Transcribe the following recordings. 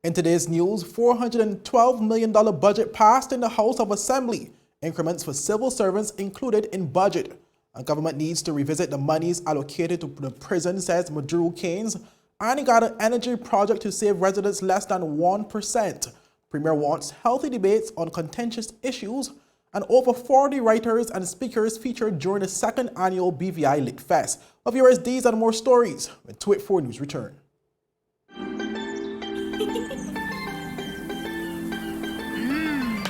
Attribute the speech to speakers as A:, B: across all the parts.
A: In today's news, $412 million budget passed in the House of Assembly. Increments for civil servants included in budget. A government needs to revisit the monies allocated to the prison, says Maduro-Caines. Anegada energy project to save residents less than 1%. Premier wants healthy debates on contentious issues. And over 40 writers and speakers featured during the second annual BVI Lit Fest. Of viewers, these and more stories when 284 News return.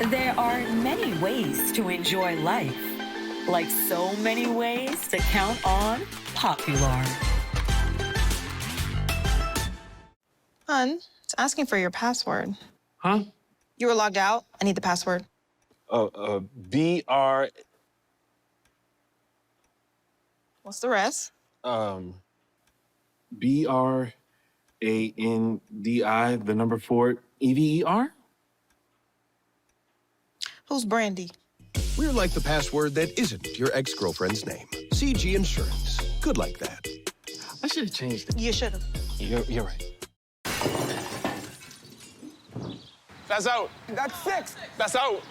B: There are many ways to enjoy life, like so many ways to count on Popular.
C: Hun, it's asking for your password.
D: Huh?
C: You were logged out. I need the password.
D: BR.
C: What's the rest?
D: BRANDI, the number 4, EVER?
C: Who's Brandy?
E: We're like the password that isn't your ex-girlfriend's name. CG Insurance. Good like that.
D: I should have changed it.
C: You should have.
D: You're right. That's out.
F: That's 6.
D: That's out.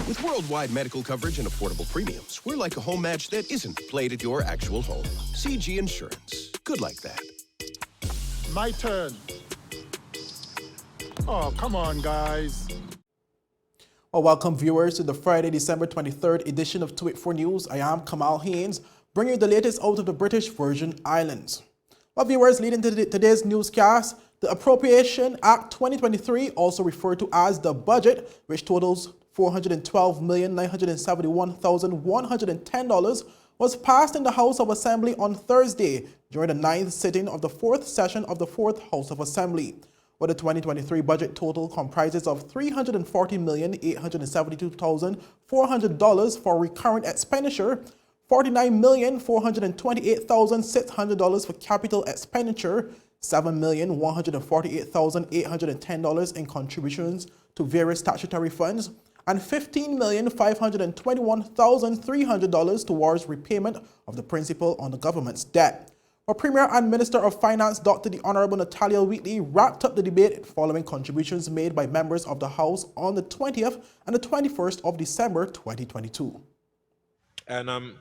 E: With worldwide medical coverage and affordable premiums, we're like a home match that isn't played at your actual home. CG Insurance. Good like that.
F: My turn. Oh, come on, guys.
A: Well, welcome viewers to the Friday, December 23rd edition of 284 News. I am Kamal Haynes, bringing you the latest out of the British Virgin Islands. Well, viewers, leading to today's newscast, the Appropriation Act 2023, also referred to as the budget, which totals $412,971,110, was passed in the House of Assembly on Thursday during the 9th sitting of the 4th session of the 4th House of Assembly. Where the 2023 budget total comprises of $340,872,400 for recurrent expenditure, $49,428,600 for capital expenditure, $7,148,810 in contributions to various statutory funds, and $15,521,300 towards repayment of the principal on the government's debt. Our Premier and Minister of Finance, Dr. the Honorable Natalia Wheatley, wrapped up the debate following contributions made by members of the House on the 20th and the 21st of December 2022.
G: And I'm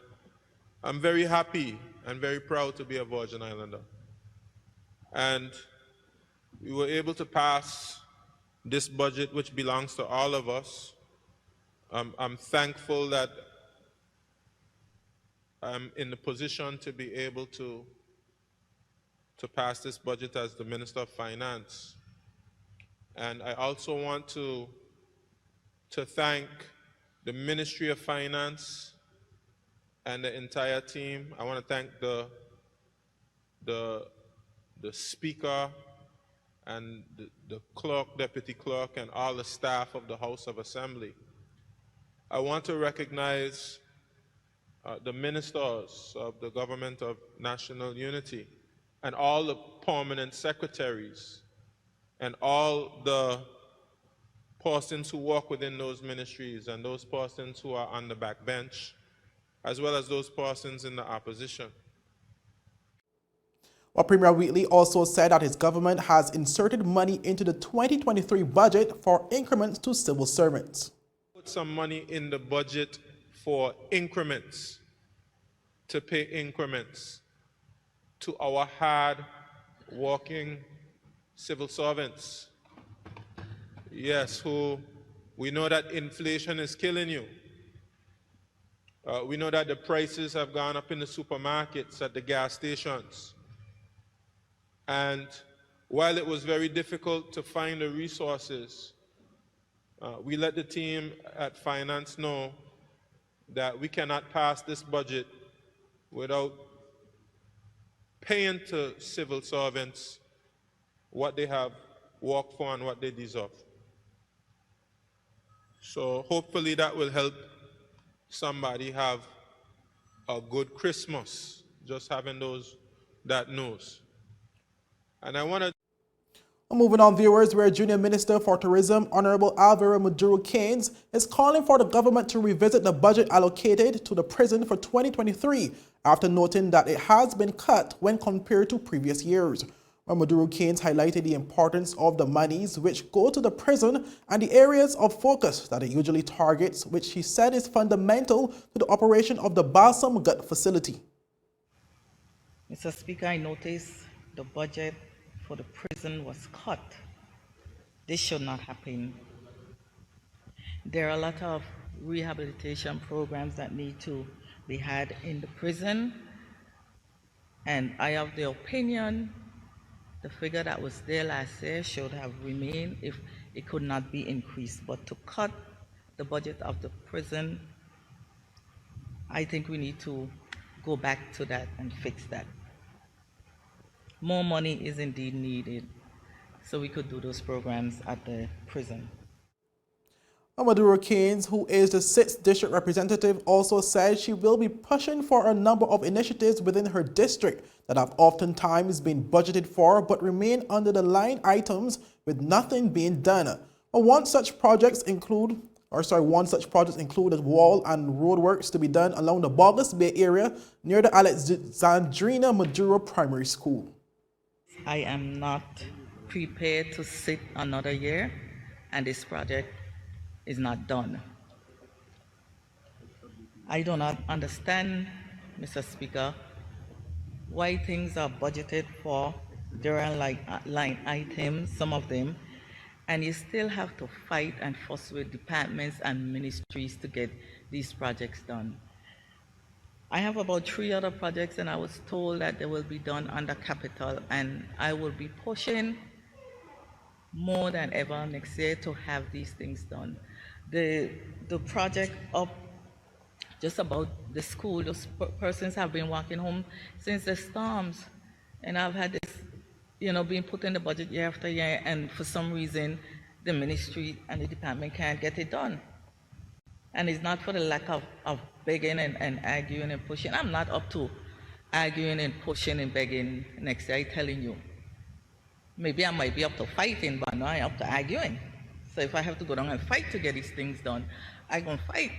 G: very happy and very proud to be a Virgin Islander. And we were able to pass this budget, which belongs to all of us. I'm thankful that I'm in the position to be able to pass this budget as the Minister of Finance. And I also want to thank the Ministry of Finance and the entire team. I want to thank the Speaker and the Clerk, Deputy Clerk, and all the staff of the House of Assembly. I want to recognize the ministers of the Government of National Unity and all the permanent secretaries and all the persons who work within those ministries and those persons who are on the back bench, as well as those persons in the opposition.
A: Well, Premier Wheatley also said that his government has inserted money into the 2023 budget for increments to civil servants.
G: Put some money in the budget for increments, to pay increments to our hard-working civil servants. Yes, who we know that inflation is killing you. We know that the prices have gone up in the supermarkets, at the gas stations. And while it was very difficult to find the resources, we let the team at Finance know that we cannot pass this budget without paying to civil servants what they have worked for and what they deserve. So hopefully that will help somebody have a good Christmas, just having those that knows. And I want to...
A: Moving on, viewers, where Junior Minister for Tourism, Honorable Maduro-Caines, is calling for the government to revisit the budget allocated to the prison for 2023 after noting that it has been cut when compared to previous years. Maduro-Caines highlighted the importance of the monies which go to the prison and the areas of focus that it usually targets, which he said is fundamental to the operation of the Gov't facility.
H: Mr. Speaker, I noticed the budget for the prison was cut. This should not happen. There are a lot of rehabilitation programs that need to be had in the prison, and I have the opinion the figure that was there last year should have remained if it could not be increased. But to cut the budget of the prison, I think we need to go back to that and fix that. More money is indeed needed so we could do those programs at the prison.
A: Maduro-Caines, who is the 6th district representative, also said she will be pushing for a number of initiatives within her district that have oftentimes been budgeted for but remain under the line items with nothing being done. One such project includes a wall and roadworks to be done along the Bogus Bay area near the Alexandrina Maduro Primary School.
H: I am not prepared to sit another year and this project is not done. I do not understand, Mr. Speaker, why things are budgeted for. There are line items, some of them, and you still have to fight and fuss with departments and ministries to get these projects done. I have about 3 other projects, and I was told that they will be done under capital, and I will be pushing more than ever next year to have these things done. The project up just about the school, those persons have been walking home since the storms, and I've had this, being put in the budget year after year, and for some reason the ministry and the department can't get it done. And it's not for the lack of begging and arguing and pushing. I'm not up to arguing and pushing and begging next year, I'm telling you. Maybe I might be up to fighting, but now I'm up to arguing. So if I have to go down and fight to get these things done, I'm going to fight.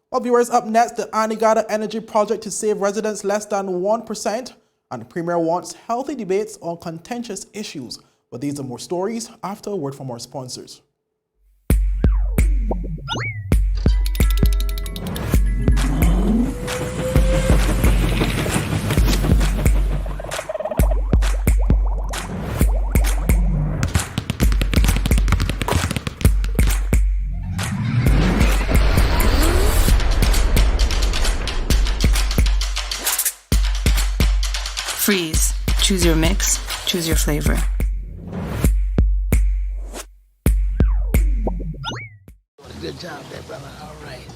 A: Well, viewers, up next, the Anegada energy project to save residents less than 1%, and the Premier wants healthy debates on contentious issues. But these are more stories after a word from our sponsors.
I: Freeze. Choose your mix. Choose your flavor.
J: Good job there, brother. All right.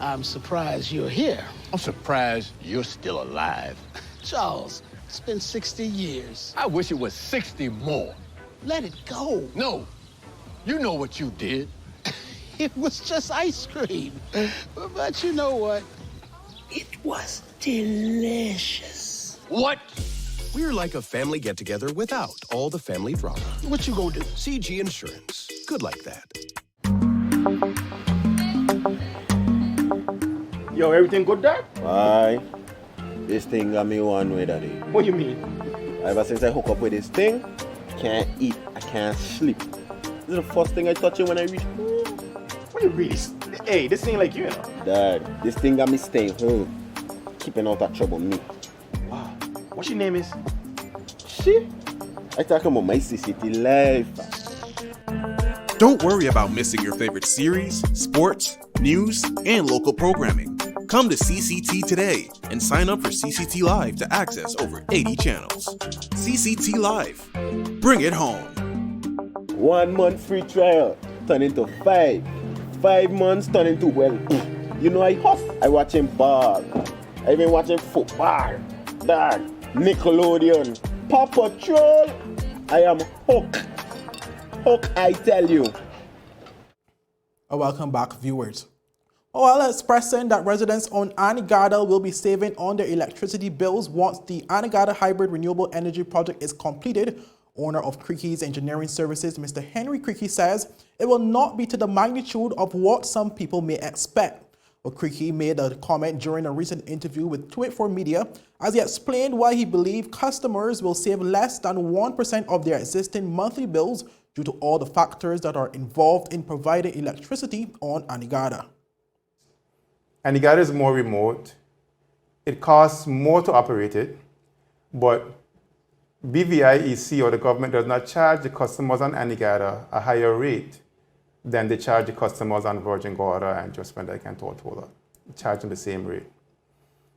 J: I'm surprised you're here.
K: I'm surprised you're still alive.
J: Charles, it's been 60 years.
K: I wish it was 60 more.
J: Let it go.
K: No. You know what you did.
J: It was just ice cream. But you know what? It was delicious.
K: What?
E: We're like a family get-together without all the family drama.
J: What you gonna do?
E: CG Insurance. Good like that.
F: Yo, everything good, Dad?
L: Aye. This thing got me one way, Daddy.
F: What you mean?
L: Ever since I hook up with this thing, can't eat, I can't sleep. This is the first thing I touch it when I reach home.
F: What you really? Hey, this ain't like you, you know.
L: Dad, this thing got me staying home. Keeping out of trouble me.
F: Wow. What your name is?
L: Shit. I talking about my CCT life.
M: Don't worry about missing your favorite series, sports, news, and local programming. Come to CCT today and sign up for CCT Live to access over 80 channels. CCT Live. Bring it home.
L: 1 month free trial turn into 5. 5 months turn into, well, you know I huff. I watching ball. I been watching football. Dad, Nickelodeon, Paw Patrol. I am hooked. Hook, I tell you.
A: Welcome back, viewers. While expressing that residents on Anegada will be saving on their electricity bills once the Anegada Hybrid Renewable Energy Project is completed, owner of Creaky's Engineering Services, Mr. Henry Creaky, says it will not be to the magnitude of what some people may expect. Well, Creaky made a comment during a recent interview with Tweet4 Media as he explained why he believes customers will save less than 1% of their existing monthly bills due to all the factors that are involved in providing electricity on Anegada.
N: Anegada is more remote. It costs more to operate it, but BVI EC or the government does not charge the customers on Anegada a higher rate than they charge the customers on Virgin Gorda and Just Van Dyke and Tortola. They charge them the same rate.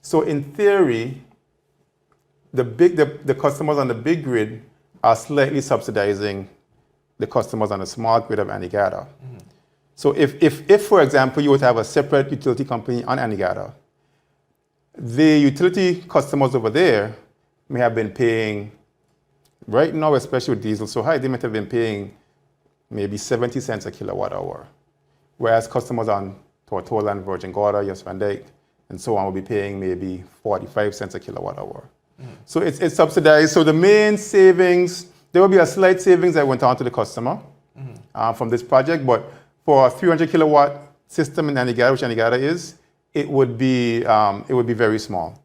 N: So in theory, the customers on the big grid are slightly subsidizing the customers on the small grid of Anegada. Mm-hmm. So if, for example, you would have a separate utility company on Anegada, the utility customers over there may have been paying, right now, especially with diesel so high, they might have been paying maybe 70 cents a kilowatt hour, whereas customers on Tortola and Virgin Gorda, Just Van Dyke, and so on will be paying maybe 45 cents a kilowatt hour. Mm. So it's subsidized. So the main savings, there will be a slight savings that went on to the customer from this project, but for a 300 kilowatt system in Anegada, which Anegada is, it would be very small.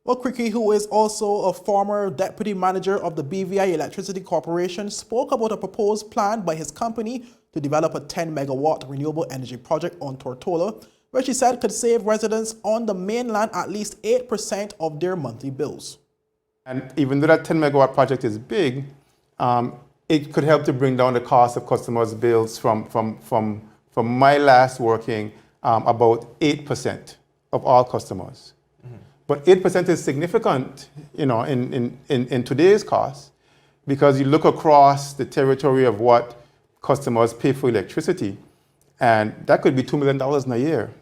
A: Well, Creaky, who is also a former deputy manager of the BVI Electricity Corporation, spoke about a proposed plan by his company to develop a 10-megawatt renewable energy project on Tortola, which he said could save residents on the mainland at least 8% of their monthly bills.
N: And even though that 10-megawatt project is big, it could help to bring down the cost of customers' bills from my last working, about 8% of all customers. But 8% is significant, in today's cost, because you look across the territory of what customers pay for electricity, and that could be $2 million in a year,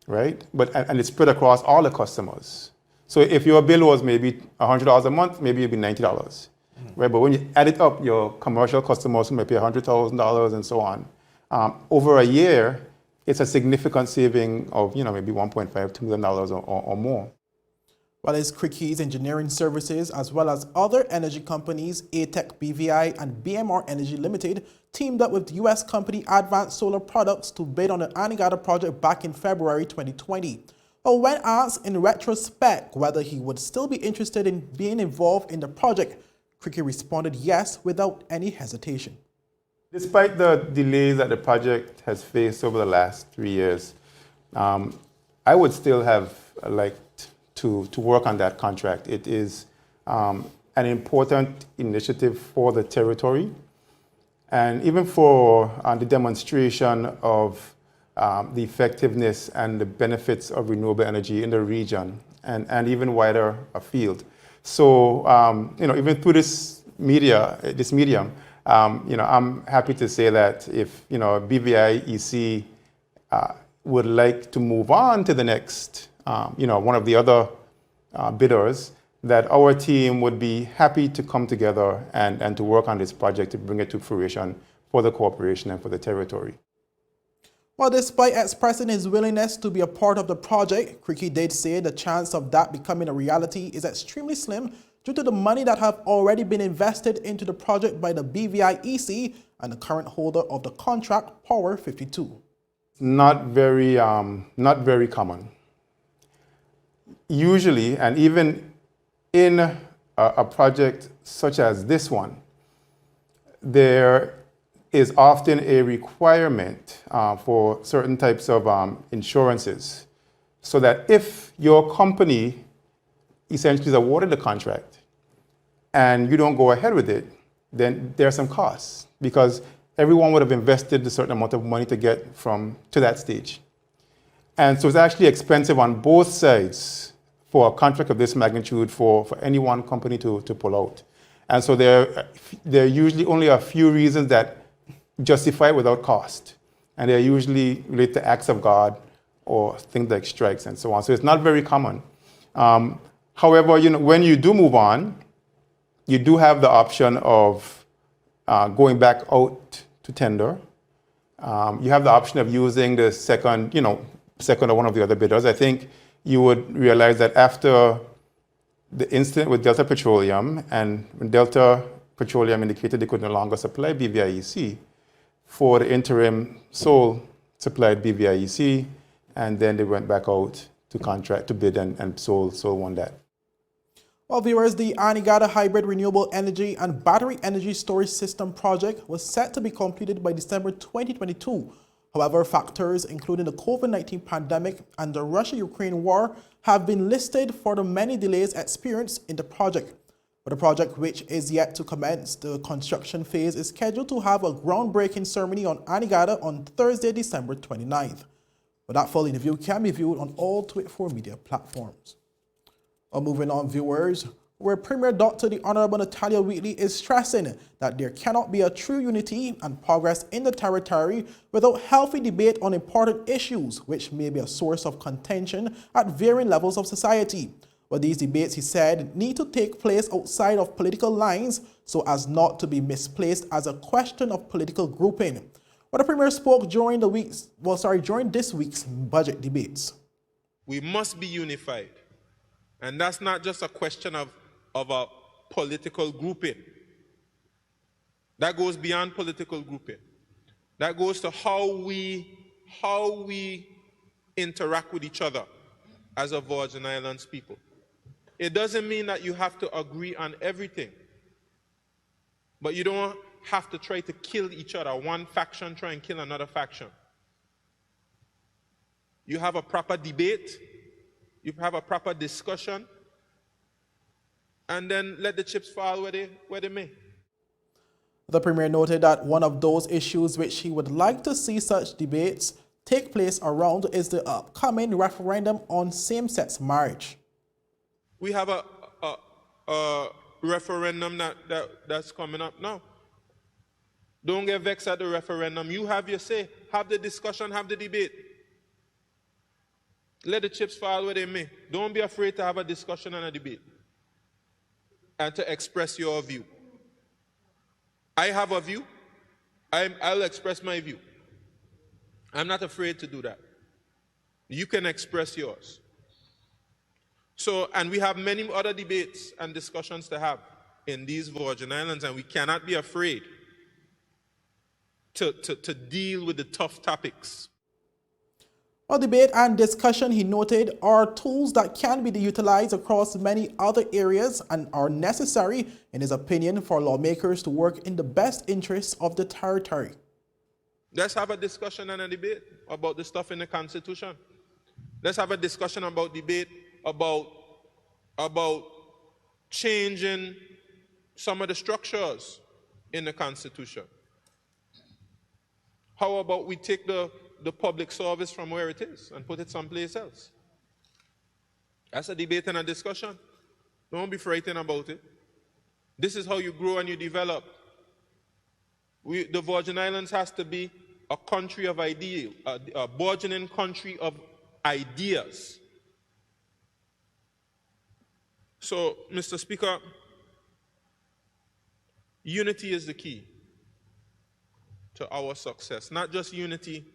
N: right? And it's spread across all the customers. So if your bill was maybe $100 a month, maybe it'd be $90, right? But when you add it up, your commercial customers might pay $100,000 and so on. Over a year, it's a significant saving of, maybe $1.5 to $2 million or more.
A: Well, it's Creaky's Engineering Services, as well as other energy companies, ATEC BVI and BMR Energy Limited, teamed up with U.S. company Advanced Solar Products to bid on the Anegada project back in February 2020. But when asked in retrospect whether he would still be interested in being involved in the project, Creaky responded yes without any hesitation.
N: Despite the delays that the project has faced over the last 3 years, I would still have liked to work on that contract. It is an important initiative for the territory, and even for the demonstration of the effectiveness and the benefits of renewable energy in the region and even wider afield. So, even through this medium, I'm happy to say that if, BVI EC would like to move on to the next, one of the other bidders, that our team would be happy to come together and to work on this project to bring it to fruition for the corporation and for the territory.
A: Well, despite expressing his willingness to be a part of the project, Creaky did say the chance of that becoming a reality is extremely slim due to the money that have already been invested into the project by the BVI EC and the current holder of the contract, Power 52.
N: Not very common. Usually, and even in a project such as this one, there is often a requirement for certain types of insurances, so that if your company essentially is awarded the contract and you don't go ahead with it, then there are some costs, because everyone would have invested a certain amount of money to get to that stage. And so it's actually expensive on both sides for a contract of this magnitude for any one company to pull out. And so there are usually only a few reasons that justify it without cost. And they're usually related to acts of God or things like strikes and so on. So it's not very common. However, when you do move on, you do have the option of going back out to tender. You have the option of using the second or one of the other bidders. I think you would realize that after the incident with Delta Petroleum, and when Delta Petroleum indicated they could no longer supply BVIEC, for the interim Sol supplied BVIEC, and then they went back out to contract, to bid, and Sol won that.
A: Well, viewers, the Anegada Hybrid Renewable Energy and Battery Energy Storage System project was set to be completed by December 2022. However, factors including the COVID-19 pandemic and the Russia-Ukraine war have been listed for the many delays experienced in the project. For the project, which is yet to commence, the construction phase is scheduled to have a groundbreaking ceremony on Anegada on Thursday, December 29th. But that full interview can be viewed on all 284 media platforms. Well, moving on, viewers, where Premier Dr. the Honorable Natalia Wheatley is stressing that there cannot be a true unity and progress in the territory without healthy debate on important issues, which may be a source of contention at varying levels of society. But these debates, he said, need to take place outside of political lines so as not to be misplaced as a question of political grouping. Well, the Premier spoke during this week's budget debates.
G: We must be unified. And that's not just a question of a political grouping. That goes beyond political grouping. That goes to how we interact with each other as a Virgin Islands people. It doesn't mean that you have to agree on everything. But you don't have to try to kill each other. One faction try and kill another faction. You have a proper debate. You have a proper discussion, and then let the chips fall where they may.
A: The Premier noted that one of those issues which he would like to see such debates take place around is the upcoming referendum on same-sex marriage.
G: We have a referendum that's coming up now. Don't get vexed at the referendum. You have your say. Have the discussion, have the debate. Let the chips fall where they may. Don't be afraid to have a discussion and a debate and to express your view. I have a view. I'll express my view. I'm not afraid to do that. You can express yours. So, and we have many other debates and discussions to have in these Virgin Islands, and we cannot be afraid to deal with the tough topics.
A: Well, debate and discussion, he noted, are tools that can be utilized across many other areas and are necessary, in his opinion, for lawmakers to work in the best interests of the territory.
G: Let's have a discussion and a debate about the stuff in the Constitution. Let's have a discussion about debate about changing some of the structures in the Constitution. How about we take the public service from where it is and put it someplace else? That's a debate and a discussion. Don't be frightened about it. This is how you grow and you develop. The Virgin Islands has to be a country of ideal, a burgeoning country of ideas. So, Mr. Speaker, unity is the key to our success. Not just unity,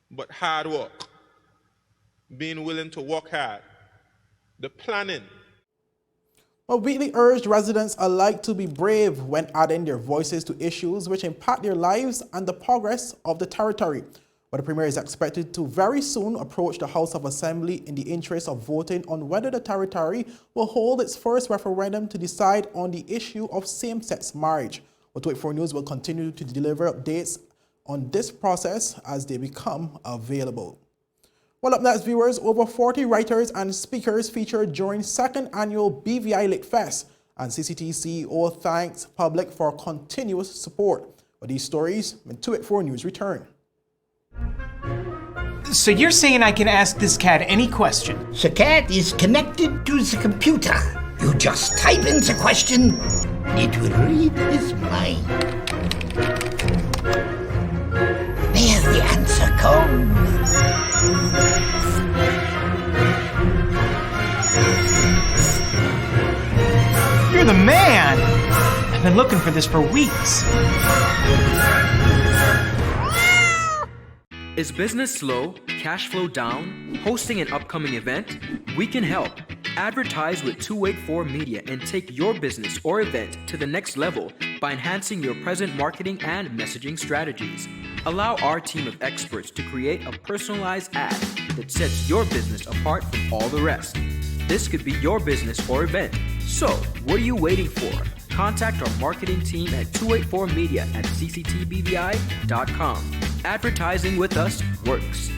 G: but hard work, being willing to work hard, the planning.
A: Well, Wheatley urged residents alike to be brave when adding their voices to issues which impact their lives and the progress of the territory. But the Premier is expected to very soon approach the House of Assembly in the interest of voting on whether the territory will hold its first referendum to decide on the issue of same-sex marriage. Well, 284 News will continue to deliver updates on this process as they become available. Well, up next, viewers, over 40 writers and speakers featured during 2nd Annual BVI Lit Fest, and CCT CEO thanks public for continuous support. For these stories, when 284 News return.
O: So you're saying I can ask this cat any question?
J: The cat is connected to the computer. You just type in the question, it will read his mind. There the answer comes.
O: You're the man! I've been looking for this for weeks.
P: Is business slow, cash flow down, hosting an upcoming event? We can help. Advertise with 284 Media and take your business or event to the next level by enhancing your present marketing and messaging strategies. Allow our team of experts to create a personalized ad that sets your business apart from all the rest. This could be your business or event. So, what are you waiting for? Contact our marketing team at 284media@cctbvi.com. Advertising with us works.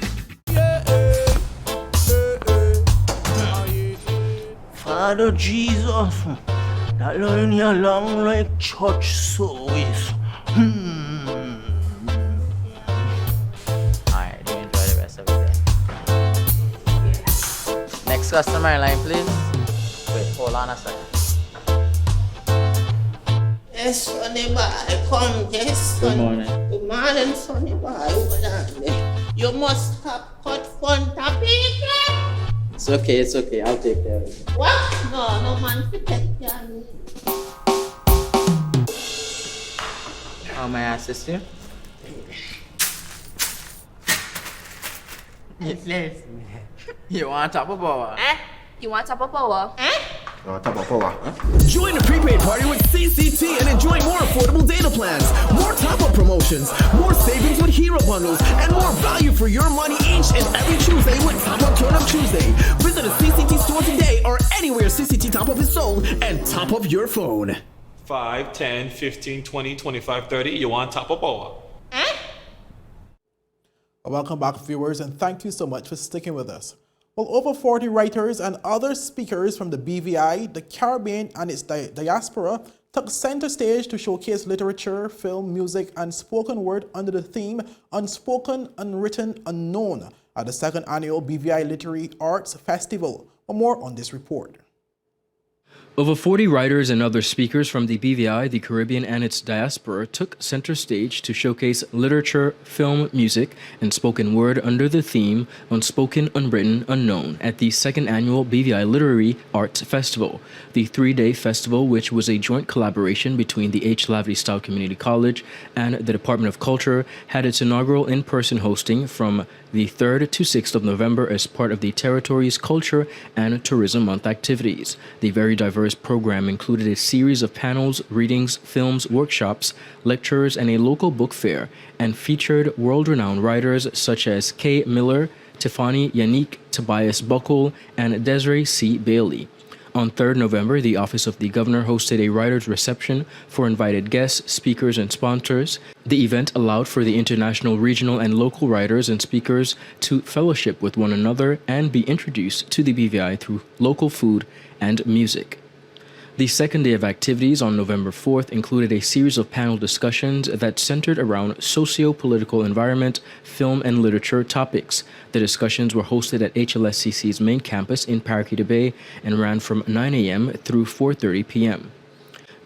J: Father Jesus, that line here long like church service.
Q: Alright, do enjoy the rest of it then. Next customer line, please. Wait, hold on a second.
J: Yes, Sonny boy, come, yes, Sonny.
Q: Good morning.
J: Good morning, Sonny boy. Hold on there. You must have cut front of people.
Q: It's okay, I'll take care of it.
J: What? No man to take care of me.
Q: How may I assist you?
J: Yes.
Q: You want top of power?
R: You want top of power?
S: Join the prepaid party with CCT and enjoy more affordable data plans, more top-up promotions, more savings with hero bundles, and more value for your money each and every Tuesday with Top Up Turn Up Tuesday. Visit a CCT store today or anywhere CCT Top Up is sold and top up your phone.
T: 5, 10, 15, 20, 25, 30. You want top of power?
A: Welcome back, viewers, and thank you so much for sticking with us. Well, over 40 writers and other speakers from the BVI, the Caribbean, and its diaspora took center stage to showcase literature, film, music, and spoken word under the theme Unspoken, Unwritten, Unknown at the second annual BVI Literary Arts Festival. For more on this report.
P: Over 40 writers and other speakers from the BVI, the Caribbean, and its diaspora took center stage to showcase literature, film, music, and spoken word under the theme Unspoken, Unwritten, Unknown at the second annual BVI Literary Arts Festival. The three-day festival, which was a joint collaboration between the H. Laverty Style Community College and the Department of Culture, had its inaugural in-person hosting from the 3rd to 6th of November as part of the territory's Culture and Tourism Month activities. The very diverse program included a series of panels, readings, films, workshops, lectures, and a local book fair, and featured world-renowned writers such as Kay Miller, Tiffany Yannick, Tobias Buckle, and Desiree C. Bailey. On 3rd November, the Office of the Governor hosted a writer's reception for invited guests, speakers, and sponsors. The event allowed for the international, regional, and local writers and speakers to fellowship with one another and be introduced to the BVI through local food and music. The second day of activities on November 4th included a series of panel discussions that centered around socio-political environment, film, and literature topics. The discussions were hosted at HLSCC's main campus in Paraquita Bay and ran from 9 a.m. through 4:30 p.m.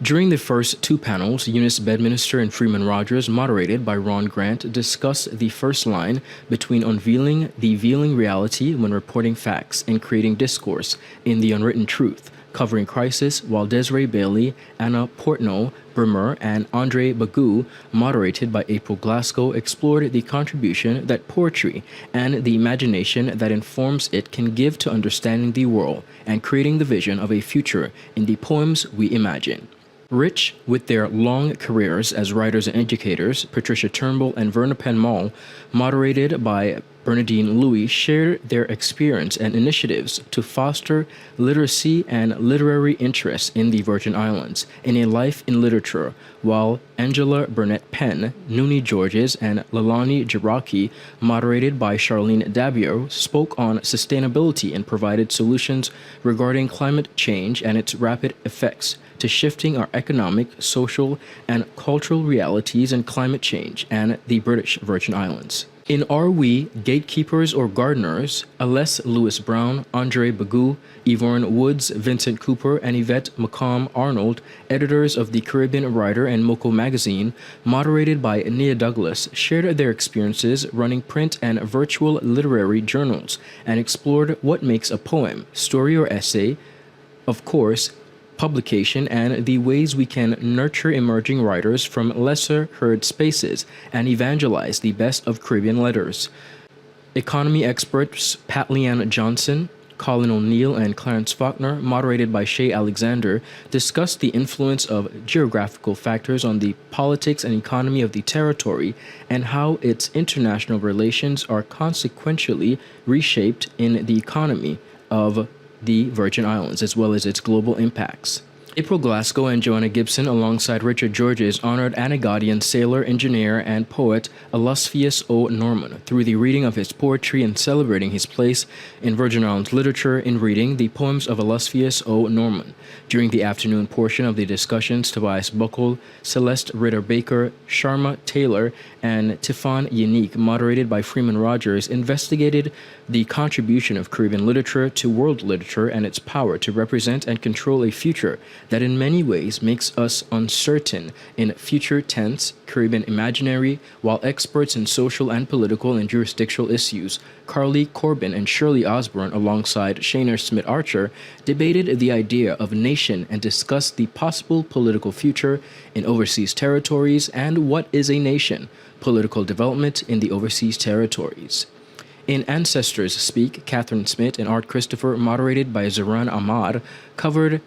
P: During the first two panels, Eunice Bedminster and Freeman Rogers, moderated by Ron Grant, discussed the first line between unveiling the veiling reality when reporting facts and creating discourse in the unwritten truth, covering crisis, while Desiree Bailey, Anna Portnow, Bremer, and Andre Bagoo, moderated by April Glasgow, explored the contribution that poetry and the imagination that informs it can give to understanding the world and creating the vision of a future in the poems we imagine. Rich with their long careers as writers and educators, Patricia Turnbull and Verna Penmall, moderated by Bernadine Louis, shared their experience and initiatives to foster literacy and literary interest in the Virgin Islands in a life in literature, while Angela Burnett Penn, Nooni Georges, and Lalani Jiraki, moderated by Charlene Dabio, spoke on sustainability and provided solutions regarding climate change and its rapid effects to shifting our economic, social, and cultural realities and climate change and the British Virgin Islands. In Are We Gatekeepers or Gardeners, Aless Lewis Brown, Andre Bagoo, Yvonne Woods, Vincent Cooper, and Yvette McComb Arnold, editors of the Caribbean Writer and Moco magazine, moderated by Nia Douglas, shared their experiences running print and virtual literary journals and explored what makes a poem, story, or essay, of course, publication, and the ways we can nurture emerging writers from lesser heard spaces and evangelize the best of Caribbean letters. Economy experts Pat Leanne Johnson, Colin O'Neill and Clarence Faulkner, moderated by Shay Alexander, discussed the influence of geographical factors on the politics and economy of the territory and how its international relations are consequentially reshaped in the economy of the Virgin Islands, as well as its global impacts. April Glasgow and Joanna Gibson, alongside Richard Georges, honored Anegadian sailor, engineer, and poet Illustrious O. Norman through the reading of his poetry and celebrating his place in Virgin Islands literature in reading the poems of Illustrious O. Norman. During the afternoon portion of the discussions, Tobias Buckle, Celeste Ritter-Baker, Sharma Taylor, and Tifan Unique, moderated by Freeman Rogers, investigated the contribution of Caribbean literature to world literature and its power to represent and control a future that in many ways makes us uncertain in future tense, Caribbean imaginary, while experts in social and political and jurisdictional issues, Carly Corbin and Shirley Osborne, alongside Shaner Smith Archer, debated the idea of nation and discussed the possible political future in overseas territories and what is a nation, political development in the overseas territories. In Ancestors Speak, Catherine Smith and Art Christopher, moderated by Zoran Ahmad, covered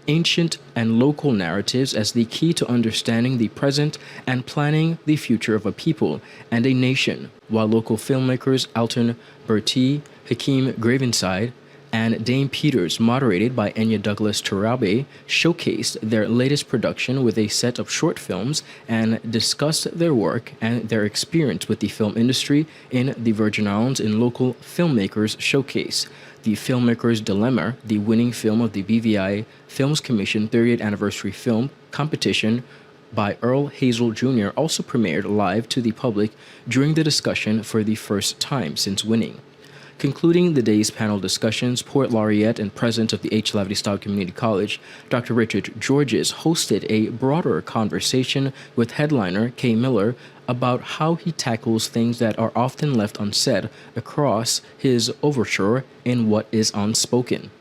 P: ancient and local narratives as the key to understanding the present and planning the future of a people and a nation, while local filmmakers Alton Bertie, Hakeem Gravenside, and Dame Peters, moderated by Enya Douglas Turabe, showcased their latest production with a set of short films and discussed their work and their experience with the film industry in the Virgin Islands in local filmmakers showcase. The Filmmaker's Dilemma, the winning film of the BVI Films Commission 30th Anniversary Film Competition by Earl Hazel Jr., also premiered live to the public during the discussion for the first time since winning. Concluding the day's panel discussions, Poet Laureate and President of the H. Lavity Style Community College, Dr. Richard Georges, hosted a broader conversation with headliner Kay Miller about how he tackles things that are often left unsaid across his overture in What is Unspoken.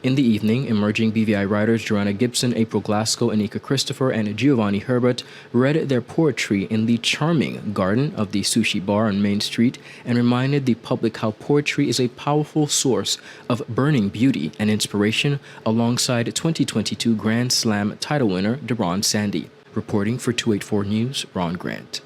P: In the evening, emerging BVI writers Joanna Gibson, April Glasgow, Anika Christopher, and Giovanni Herbert read their poetry in the charming garden of the Sushi Bar on Main Street and reminded the public how poetry is a powerful source of burning beauty and inspiration, alongside 2022 Grand Slam title winner Deron Sandy. Reporting for 284 News, Ron Grant.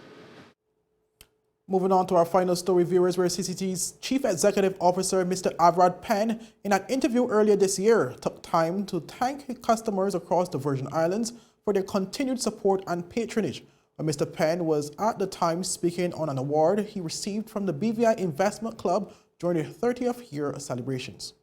A: Moving on to our final story, viewers, where CCT's Chief Executive Officer, Mr. Avrod Penn, in an interview earlier this year, took time to thank his customers across the Virgin Islands for their continued support and patronage. When Mr. Penn was at the time speaking on an award he received from the BVI Investment Club during their 30th year celebrations.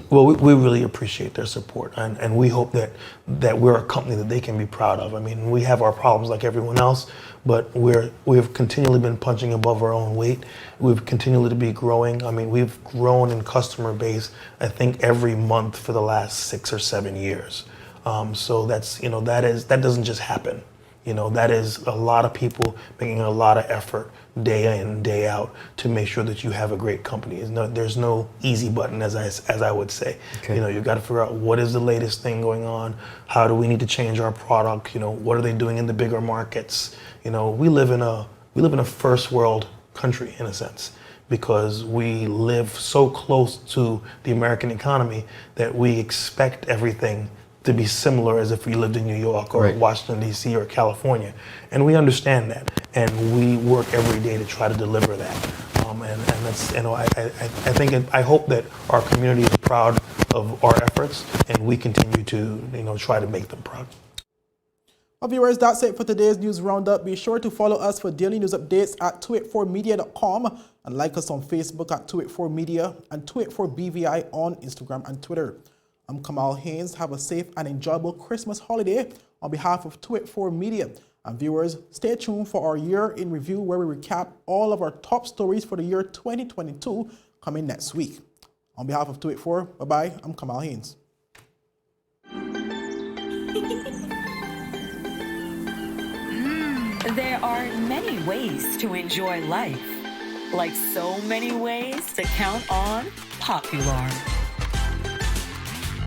U: Well, we really appreciate their support, and we hope that we're a company that they can be proud of. I mean, we have our problems like everyone else, but we've continually been punching above our own weight. We've continually to be growing. I mean, we've grown in customer base, I think, every month for the last 6 or 7 years. So that's, that doesn't just happen. That is a lot of people making a lot of effort day in, day out to make sure that you have a great company. There's no easy button, as I would say. Okay. You've got to figure out what is the latest thing going on. How do we need to change our product? What are they doing in the bigger markets? We live in a first world country in a sense, because we live so close to the American economy that we expect everything to be similar as if we lived in New York or Washington, D.C. or California. And we understand that. And we work every day to try to deliver that. And that's, I hope that our community is proud of our efforts, and we continue to, try to make them proud.
A: Well, viewers, that's it for today's news roundup. Be sure to follow us for daily news updates at 284media.com and like us on Facebook at 284media and 284BVI on Instagram and Twitter. I'm Kamal Haynes. Have a safe and enjoyable Christmas holiday on behalf of 284 Media. And viewers, stay tuned for our year in review, where we recap all of our top stories for the year 2022 coming next week. On behalf of 284, bye-bye. I'm Kamal Haynes.
B: There are many ways to enjoy life, like so many ways to count on Popular.